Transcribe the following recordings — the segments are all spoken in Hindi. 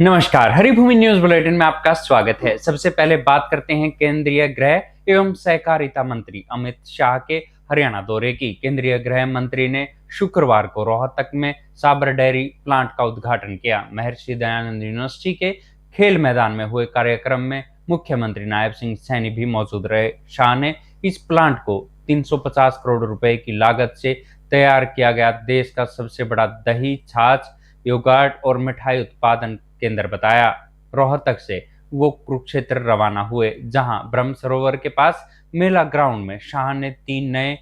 नमस्कार, हरिभूमि न्यूज बुलेटिन में आपका स्वागत है। सबसे पहले बात करते हैं केंद्रीय गृह एवं सहकारिता मंत्री अमित शाह के हरियाणा दौरे की। केंद्रीय गृह मंत्री ने शुक्रवार को रोहतक में साबर डेयरी प्लांट का उद्घाटन किया। महर्षि दयानंद यूनिवर्सिटी के खेल मैदान में हुए कार्यक्रम में मुख्यमंत्री नायब सिंह सैनी भी मौजूद रहे। शाह ने इस प्लांट को 350 करोड़ रुपए की लागत से तैयार किया गया देश का सबसे बड़ा दही, छाछ, योगर्ट और मिठाई उत्पादन केंद्र बताया। रोहतक से वो कुरुक्षेत्र रवाना हुए, जहां ब्रह्म सरोवर के पास मेला ग्राउंड में शाह ने 3 नए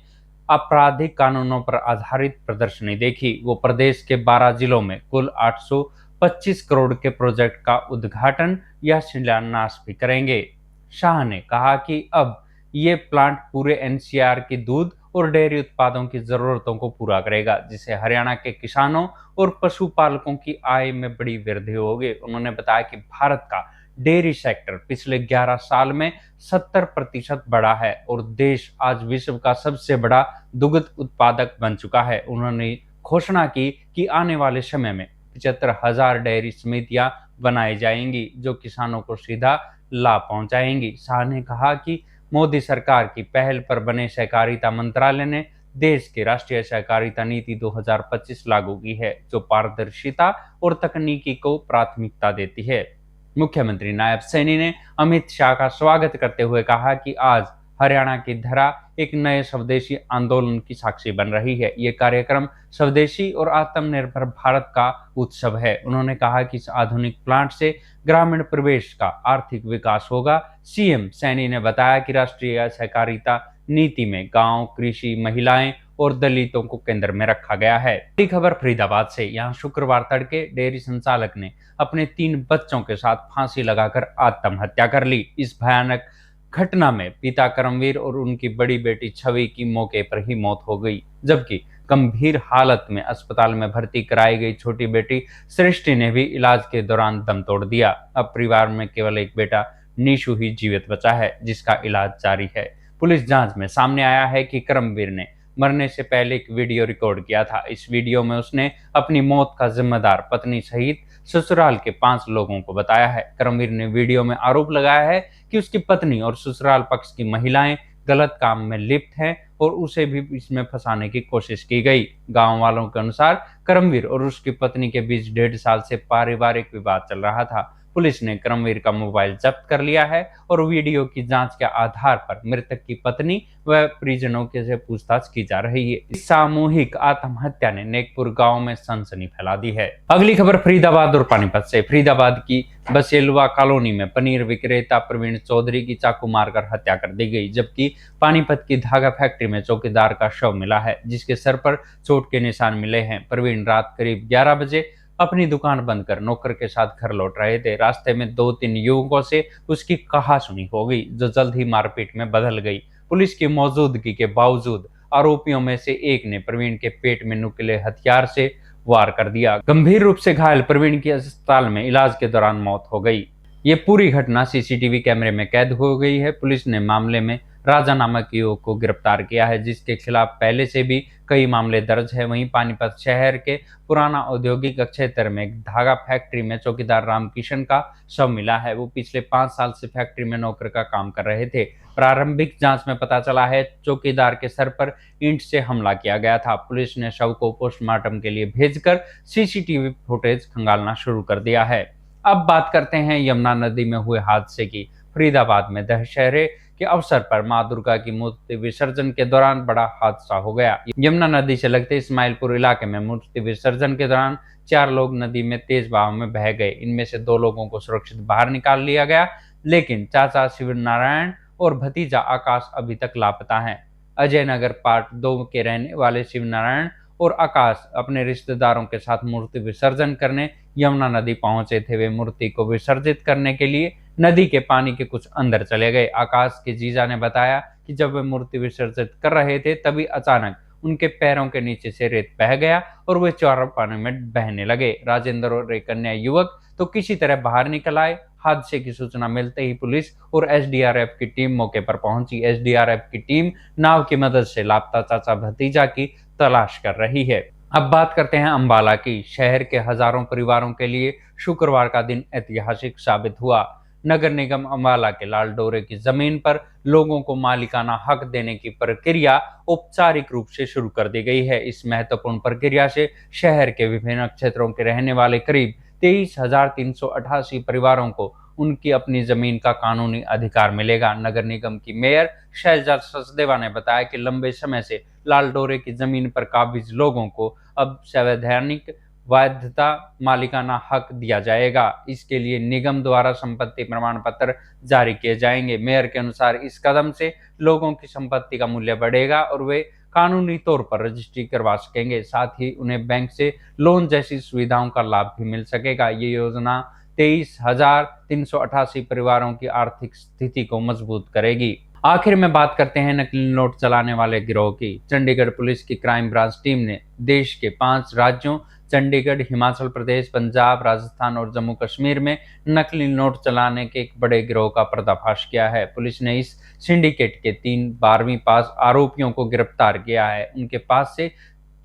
आपराधिक कानूनों पर आधारित प्रदर्शनी देखी। वो प्रदेश के 12 जिलों में कुल 825 करोड़ के प्रोजेक्ट का उद्घाटन या शिलान्यास भी करेंगे। शाह ने कहा कि अब ये प्लांट पूरे एनसीआर की दूध और डेयरी उत्पादों की जरूरतों को पूरा करेगा, जिससे हरियाणा के किसानों और पशुपालकों की आय में बड़ी वृद्धि होगी। उन्होंने बताया कि भारत का डेयरी सेक्टर पिछले 11 साल में 70% बढ़ा है और देश आज विश्व का सबसे बड़ा दुग्ध उत्पादक बन चुका है। उन्होंने घोषणा की कि आने वाले समय में 75,000 डेयरी समितियां बनाई जाएंगी, जो किसानों को सीधा लाभ पहुंचाएंगी। शाह ने कहा कि मोदी सरकार की पहल पर बने सहकारिता मंत्रालय ने देश की राष्ट्रीय सहकारिता नीति 2025 लागू की है, जो पारदर्शिता और तकनीकी को प्राथमिकता देती है। मुख्यमंत्री नायब सैनी ने अमित शाह का स्वागत करते हुए कहा कि आज हरियाणा की धरा एक नए स्वदेशी आंदोलन की साक्षी बन रही है। ये कार्यक्रम स्वदेशी और आत्मनिर्भर भारत का उत्सव है। उन्होंने कहा कि इस आधुनिक प्लांट से ग्रामीण परिवेश का आर्थिक विकास होगा। सीएम सैनी ने बताया कि राष्ट्रीय सहकारिता नीति में गांव, कृषि, महिलाएं और दलितों को केंद्र में रखा गया है। बड़ी खबर फरीदाबाद से। यहां शुक्रवार तड़के डेयरी संचालक ने अपने 3 बच्चों के साथ फांसी लगाकर आत्महत्या कर ली। इस भयानक घटना में पिता करमवीर और उनकी बड़ी बेटी छवि की मौके पर ही मौत हो गई, जबकि गंभीर हालत में अस्पताल में भर्ती कराई गई छोटी बेटी सृष्टि ने भी इलाज के दौरान दम तोड़ दिया। अब परिवार में केवल एक बेटा नीशु ही जीवित बचा है, जिसका इलाज जारी है। पुलिस जांच में सामने आया है कि करमवीर ने मरने से पहले एक वीडियो रिकॉर्ड किया था। इस वीडियो में उसने अपनी मौत का जिम्मेदार पत्नी सहित ससुराल के 5 लोगों को बताया है। करमवीर ने वीडियो में आरोप लगाया है कि उसकी पत्नी और ससुराल पक्ष की महिलाएं गलत काम में लिप्त हैं और उसे भी इसमें फंसाने की कोशिश की गई। गांव वालों के अनुसार करमवीर और उसकी पत्नी के बीच 1.5 साल से पारिवारिक विवाद चल रहा था। पुलिस ने करमवीर का मोबाइल जब्त कर लिया है और वीडियो की जांच के आधार पर मृतक की पत्नी व परिजनों से पूछताछ की जा रही है। इस सामूहिक आत्महत्या ने नेकपुर गांव में सनसनी फैला दी है। अगली खबर फरीदाबाद और पानीपत से। फरीदाबाद की बसेलवा कॉलोनी में पनीर विक्रेता प्रवीण चौधरी की चाकू मारकर हत्या कर दी गई, जबकि पानीपत की धागा फैक्ट्री में चौकीदार का शव मिला है, जिसके सर पर चोट के निशान मिले हैं। प्रवीण रात करीब 11 बजे अपनी दुकान बंद कर नौकर के साथ घर लौट रहे थे। रास्ते में 2-3 युवकों से उसकी कहासुनी हो गई, जो जल्द ही मारपीट में बदल गई। पुलिस की मौजूदगी के बावजूद आरोपियों में से एक ने प्रवीण के पेट में नुकीले हथियार से वार कर दिया। गंभीर रूप से घायल प्रवीण की अस्पताल में इलाज के दौरान मौत हो गई। ये पूरी घटना सीसीटीवी कैमरे में कैद हो गई है। पुलिस ने मामले में राजा नामक युवक को गिरफ्तार किया है, जिसके खिलाफ पहले से भी कई मामले दर्ज है। वहीं पानीपत शहर के पुराना औद्योगिक क्षेत्र में एक धागा फैक्ट्री में चौकीदार रामकिशन का शव मिला है। वो पिछले 5 साल से फैक्ट्री में नौकर का काम कर रहे थे। प्रारंभिक जांच में पता चला है चौकीदार के सर पर ईंट से हमला किया गया था। पुलिस ने शव को पोस्टमार्टम के लिए भेजकर सीसीटीवी फुटेज खंगालना शुरू कर दिया है। अब बात करते हैं यमुना नदी में हुए हादसे की। फरीदाबाद में दशहरे के अवसर पर मां दुर्गा की मूर्ति विसर्जन के दौरान बड़ा हादसा हो गया। यमुना नदी से लगते इस्माइलपुर इलाके में मूर्ति विसर्जन के दौरान 4 लोग नदी में तेज बहाव में बह गए। इनमें से 2 लोगों को सुरक्षित बाहर निकाल लिया गया, लेकिन चाचा शिव नारायण और भतीजा आकाश अभी तक लापता हैं। अजय नगर पार्ट 2 के रहने वाले शिव नारायण और आकाश अपने रिश्तेदारों के साथ मूर्ति विसर्जन करने यमुना नदी पहुंचे थे। वे मूर्ति को विसर्जित करने के लिए नदी के पानी के कुछ अंदर चले गए। आकाश के जीजा ने बताया कि जब वे मूर्ति विसर्जित कर रहे थे, तभी अचानक उनके पैरों के नीचे से रेत बह गया और वे चारों पानी में बहने लगे। राजेंद्र और एक अन्य युवक तो किसी तरह बाहर निकल आए। हादसे की सूचना मिलते ही पुलिस और एसडीआरएफ की टीम मौके पर पहुंची। एसडीआरएफ की टीम नाव की मदद से लापता चाचा भतीजा की तलाश कर रही है। अब बात करते हैं अंबाला की। शहर के हजारों परिवारों के लिए शुक्रवार का दिन ऐतिहासिक साबित हुआ। नगर निगम अंबाला के लाल डोरे की जमीन पर लोगों को मालिकाना हक देने की प्रक्रिया औपचारिक रूप से शुरू कर दी गई है। इस महत्वपूर्ण प्रक्रिया से शहर के विभिन्न क्षेत्रों के रहने वाले करीब 23,388 परिवारों को उनकी अपनी जमीन का कानूनी अधिकार मिलेगा। नगर निगम की मेयर शैलजा सचदेवा ने बताया कि लंबे समय से लाल डोरे की जमीन पर काबिज लोगों को अब संवैधानिक वैधता मालिकाना हक दिया जाएगा। इसके लिए निगम द्वारा संपत्ति प्रमाण पत्र जारी किए जाएंगे। मेयर के अनुसार इस कदम से लोगों की संपत्ति का मूल्य बढ़ेगा और वे कानूनी तौर पर रजिस्ट्री करवा सकेंगे। साथ ही उन्हें बैंक से लोन जैसी सुविधाओं का लाभ भी मिल सकेगा। ये योजना 23,388 परिवारों की आर्थिक स्थिति को मजबूत करेगी। आखिर में बात करते हैं नकली नोट चलाने वाले गिरोह की। चंडीगढ़ पुलिस की क्राइम ब्रांच टीम ने देश के 5 राज्यों चंडीगढ़, हिमाचल प्रदेश, पंजाब, राजस्थान और जम्मू कश्मीर में नकली नोट चलाने के एक बड़े गिरोह का पर्दाफाश किया है। पुलिस ने इस सिंडिकेट के 3 12वीं पास आरोपियों को गिरफ्तार किया है। उनके पास से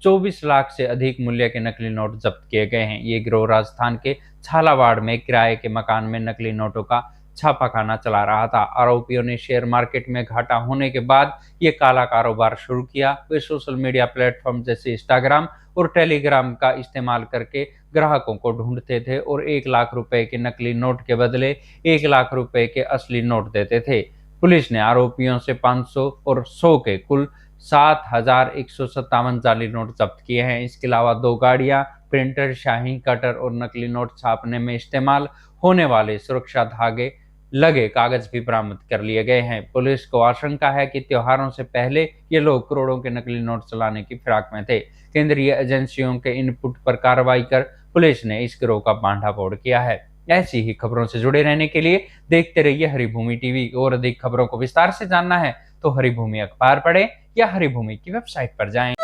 24 लाख से अधिक मूल्य के नकली नोट जब्त किए गए हैं। ये गिरोह राजस्थान के झालावाड़ में किराए के मकान में नकली नोटों का छापाखाना चला रहा था। आरोपियों ने शेयर मार्केट में घाटा होने के बाद ये काला कारोबार शुरू किया। वे सोशल मीडिया प्लेटफॉर्म जैसे इंस्टाग्राम और टेलीग्राम का इस्तेमाल करके ग्राहकों को ढूंढते थे और 1 लाख रुपए के नकली नोट के बदले 1 लाख रुपए के असली नोट देते थे। पुलिस ने आरोपियों से 500 और 100 के कुल 7,157 जाली नोट जब्त किए हैं। इसके अलावा 2 गाड़ियां, प्रिंटर, शाही कटर और नकली नोट छापने में इस्तेमाल होने वाले सुरक्षा धागे लगे कागज भी बरामद कर लिए गए हैं। पुलिस को आशंका है कि त्योहारों से पहले ये लोग करोड़ों के नकली नोट चलाने की फिराक में थे। केंद्रीय एजेंसियों के इनपुट पर कार्रवाई कर पुलिस ने इस गिरोह का भांडाफोड़ किया है। ऐसी ही खबरों से जुड़े रहने के लिए देखते रहिए हरिभूमि टीवी। और अधिक खबरों को विस्तार से जानना है तो हरिभूमि अखबार पढ़ें या हरिभूमि की वेबसाइट पर जाएं।